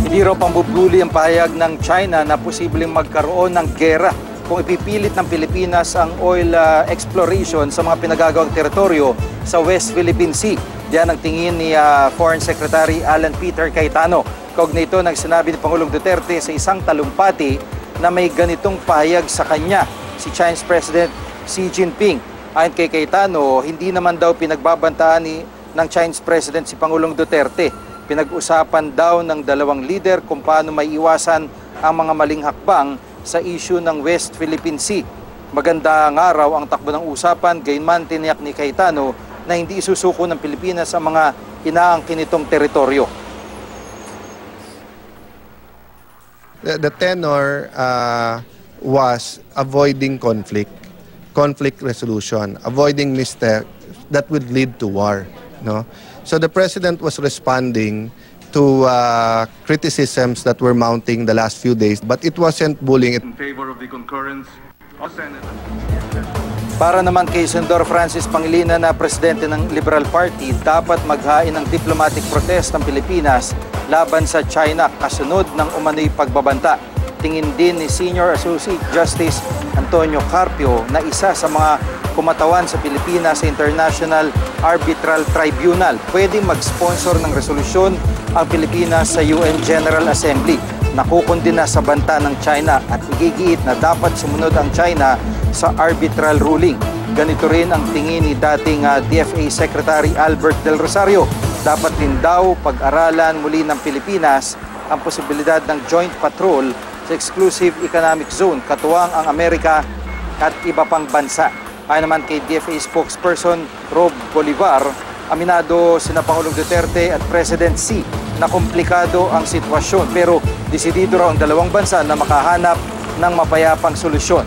Hindi raw pambubuli ang pahayag ng China na posibleng magkaroon ng gera kung ipipilit ng Pilipinas ang oil exploration sa mga pinagagawang teritoryo sa West Philippine Sea. Diyan ang tingin ni Foreign Secretary Alan Peter Cayetano. Kaugnay ito ng sinabi ni Pangulong Duterte sa isang talumpati na may ganitong pahayag sa kanya, si Chinese President Xi Jinping. Ayon kay Cayetano, hindi naman daw pinagbabantaan ng Chinese President si Pangulong Duterte. Pinag-usapan daw ng dalawang leader kung paano may iwasan ang mga maling hakbang sa issue ng West Philippine Sea. Maganda nga raw ang takbo ng usapan, gayunman tiniyak ni Cayetano na hindi isusuko ng Pilipinas ang mga inaangkin nitong teritoryo. The tenor was avoiding conflict resolution, avoiding mistakes that would lead to war. No? So the President was responding to criticisms that were mounting the last few days, but it wasn't bullying. In favor of the concurrence of Senate. Para naman kay Senador Francis Pangilinan na presidente ng Liberal Party, dapat maghain ng diplomatic protest ng Pilipinas laban sa China kasunod ng umano'y pagbabanta. Tingin din ni Senior Associate Justice Antonio Carpio na isa sa mga kumatawan sa Pilipinas sa International Arbitral Tribunal. Pwedeng mag-sponsor ng resolusyon ang Pilipinas sa UN General Assembly. Nakukundina sa banta ng China at igigiit na dapat sumunod ang China sa arbitral ruling. Ganito rin ang tingin ni dating DFA Secretary Albert Del Rosario. Dapat din daw pag-aralan muli ng Pilipinas ang posibilidad ng joint patrol sa Exclusive Economic Zone, katuwang ang Amerika at iba pang bansa. Ayon naman kay DFA spokesperson Rob Bolivar, aminado sina Pangulong Duterte at President Xi na komplikado ang sitwasyon pero desidido raw ang dalawang bansa na makahanap ng mapayapang solusyon.